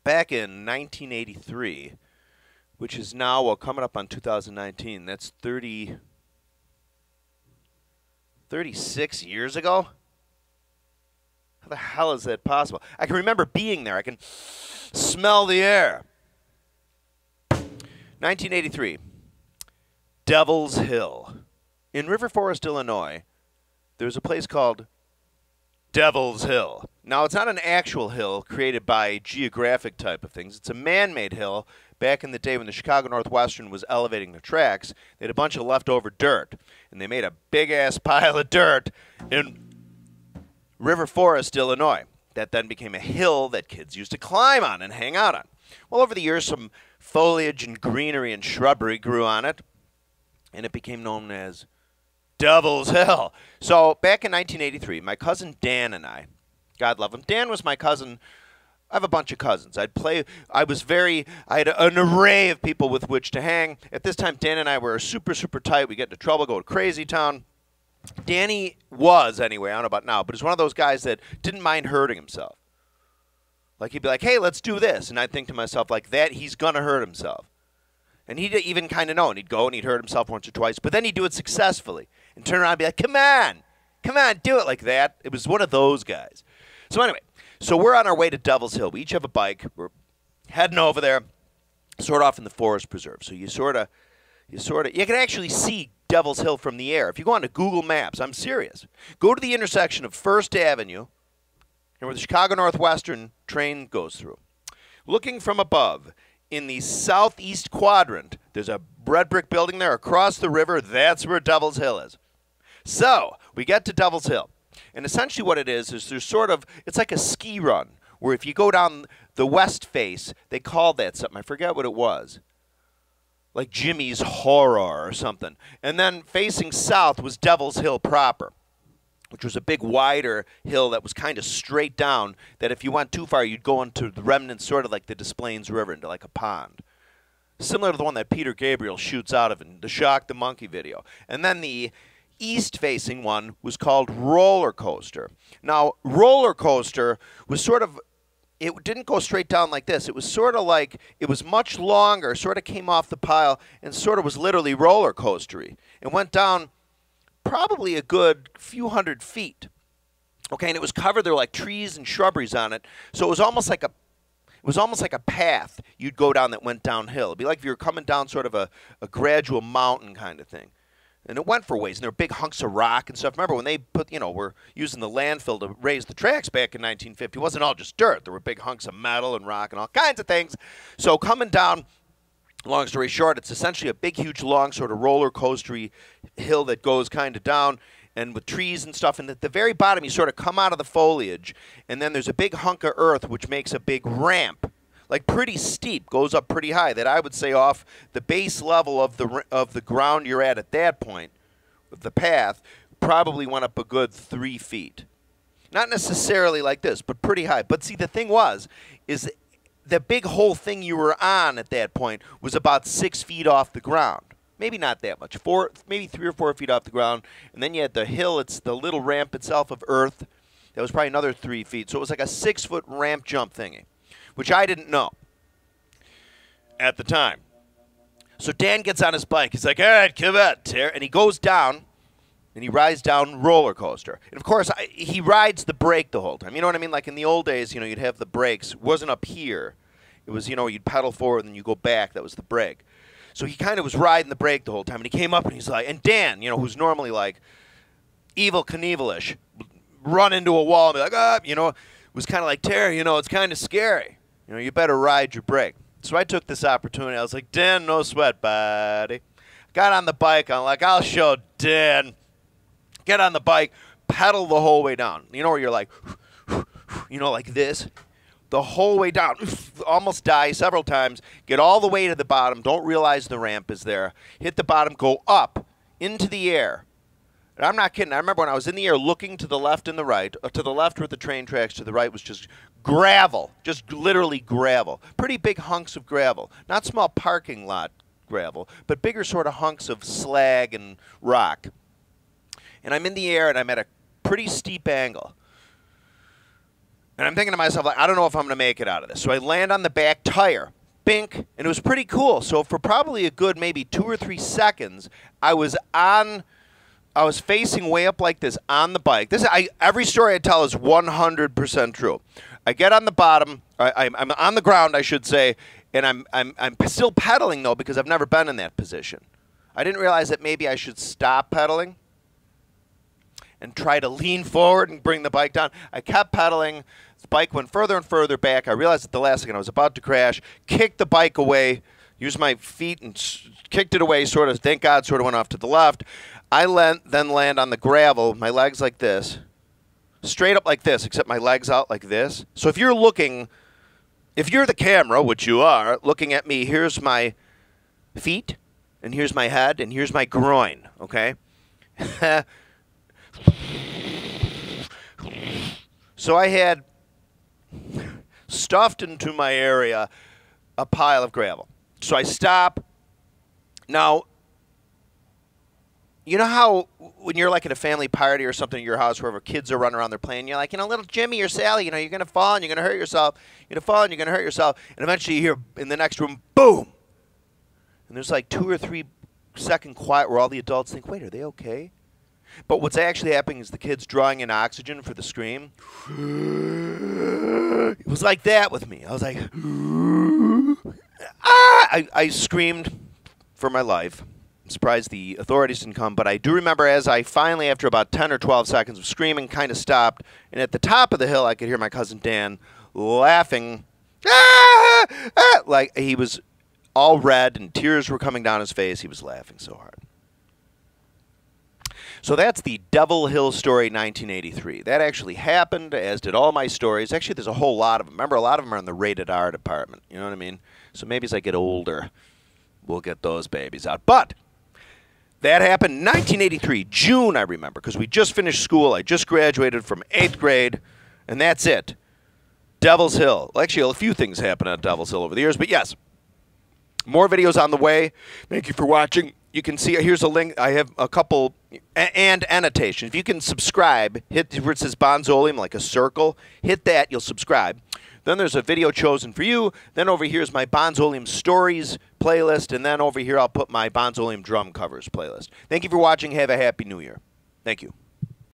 back in 1983, which is now, well, coming up on 2019, that's 36 years ago? How the hell is that possible? I can remember being there. I can smell the air. 1983, Devil's Hill. In River Forest, Illinois, there's a place called Devil's Hill. Now, it's not an actual hill created by geographic type of things. It's a man-made hill. Back in the day when the Chicago Northwestern was elevating the tracks, they had a bunch of leftover dirt, and they made a big-ass pile of dirt in River Forest, Illinois. That then became a hill that kids used to climb on and hang out on. Well, over the years, some foliage and greenery and shrubbery grew on it, and it became known as Devil's Hill. So back in 1983, my cousin Dan and I, God love him, Dan was my cousin. I have a bunch of cousins. I had an array of people with which to hang. At this time, Dan and I were super, super tight. We get into trouble, go to crazy town. Danny was, anyway, I don't know about now, but he's one of those guys that didn't mind hurting himself. Like, he'd be like, hey, let's do this. And I'd think to myself, like, that, he's going to hurt himself. And he'd even kind of know, and he'd go and he'd hurt himself once or twice, but then he'd do it successfully and turn around and be like, come on, do it like that. It was one of those guys. So anyway, so we're on our way to Devil's Hill. We each have a bike. We're heading over there, sort of off in the forest preserve. So you can actually see Devil's Hill from the air. If you go onto Google Maps, I'm serious. Go to the intersection of First Avenue and where the Chicago Northwestern train goes through. Looking from above, in the southeast quadrant, there's a red brick building there across the river. That's where Devil's Hill is. So we get to Devil's Hill. And essentially what it is there's it's like a ski run, where if you go down the west face, they called that something. I forget what it was. Like Jimmy's Horror or something. And then facing south was Devil's Hill proper, which was a big wider hill that was kind of straight down, that if you went too far, you'd go into the remnants, sort of like the Des Plaines River, into like a pond. Similar to the one that Peter Gabriel shoots out of in the Shock the Monkey video. And then the east-facing one was called Roller Coaster. Now, Roller Coaster was it didn't go straight down like this. It was sort of like, it was much longer, sort of came off the pile, and sort of was literally roller coastery. It went down probably a good few hundred feet. Okay, and it was covered, there were like trees and shrubberies on it, so it was almost like a path you'd go down that went downhill. It'd be like if you were coming down sort of a gradual mountain kind of thing. And it went for ways, and there were big hunks of rock and stuff. Remember when they were using the landfill to raise the tracks back in 1950, it wasn't all just dirt. There were big hunks of metal and rock and all kinds of things. So coming down, long story short, it's essentially a big, huge, long sort of roller coastery hill that goes kind of down, and with trees and stuff. And at the very bottom, you sort of come out of the foliage, and then there's a big hunk of earth which makes a big ramp. Like pretty steep, goes up pretty high, that I would say off the base level of the ground you're at that point, of the path, probably went up a good 3 feet. Not necessarily like this, but pretty high. But see, the thing is the big whole thing you were on at that point was about 6 feet off the ground. Maybe not that much, maybe 3 or 4 feet off the ground. And then you had the hill, it's the little ramp itself of earth. That was probably another 3 feet. So it was like a 6-foot ramp jump thingy, which I didn't know at the time. So Dan gets on his bike. He's like, all right, come on, Terry. And he goes down, and he rides down roller coaster. And, of course, he rides the brake the whole time. You know what I mean? Like in the old days, you'd have the brakes. It wasn't up here. It was, you'd pedal forward, and then you go back. That was the brake. So he kind of was riding the brake the whole time. And he came up, and he's like, and Dan, who's normally like Evil Knievel-ish, run into a wall and be like, was kind of like, Terry, it's kind of scary. You better ride your brake. So I took this opportunity. I was like, Dan, no sweat, buddy. Got on the bike. I'm like, I'll show Dan. Get on the bike, pedal the whole way down. Where you're like, like this. The whole way down. Almost die several times. Get all the way to the bottom. Don't realize the ramp is there. Hit the bottom. Go up into the air. And I'm not kidding. I remember when I was in the air looking to the left and the right. To the left were the train tracks. To the right was just gravel. Just literally gravel. Pretty big hunks of gravel. Not small parking lot gravel, but bigger sort of hunks of slag and rock. And I'm in the air, and I'm at a pretty steep angle. And I'm thinking to myself, like, I don't know if I'm going to make it out of this. So I land on the back tire. Bink. And it was pretty cool. So for probably a good maybe 2 or 3 seconds, I was facing way up like this on the bike. Every story I tell is 100% true. I get on the bottom. I'm on the ground, I should say, and I'm still pedaling, though, because I've never been in that position. I didn't realize that maybe I should stop pedaling and try to lean forward and bring the bike down. I kept pedaling. The bike went further and further back. I realized at the last second I was about to crash, kicked the bike away, used my feet and kicked it away, sort of, thank God, sort of went off to the left. I then land on the gravel, my legs like this, straight up like this, except my legs out like this. So if you're the camera, which you are, looking at me, here's my feet, and here's my head, and here's my groin, okay? So I had stuffed into my area a pile of gravel. So I stop. Now, you know how when you're like at a family party or something at your house wherever kids are running around, they're playing, you're like, little Jimmy or Sally, you're going to fall and you're going to hurt yourself. You're going to fall and you're going to hurt yourself. And eventually you hear in the next room, boom. And there's like 2 or 3 second quiet where all the adults think, wait, are they okay? But what's actually happening is the kid's drawing in oxygen for the scream. It was like that with me. I was like, ah! I screamed for my life. I'm surprised the authorities didn't come, but I do remember as I finally, after about 10 or 12 seconds of screaming, kind of stopped, and at the top of the hill, I could hear my cousin Dan laughing, ah! Ah! Like he was all red and tears were coming down his face. He was laughing so hard. So that's the Devil Hill story 1983. That actually happened, as did all my stories. Actually, there's a whole lot of them. Remember, a lot of them are in the rated R department. You know what I mean? So maybe as I get older, we'll get those babies out. But that happened in 1983, June, I remember, because we just finished school. I just graduated from 8th grade, and that's it. Devil's Hill. Well, actually, a few things happened at Devil's Hill over the years, but yes. More videos on the way. Thank you for watching. You can see, here's a link. I have a couple, and annotation. If you can subscribe, hit where it says Bonzoleum, like a circle. Hit that, you'll subscribe. Then there's a video chosen for you. Then over here is my Bonzoleum Stories playlist. And then over here I'll put my Bonzoleum Drum Covers playlist. Thank you for watching. Have a Happy New Year. Thank you.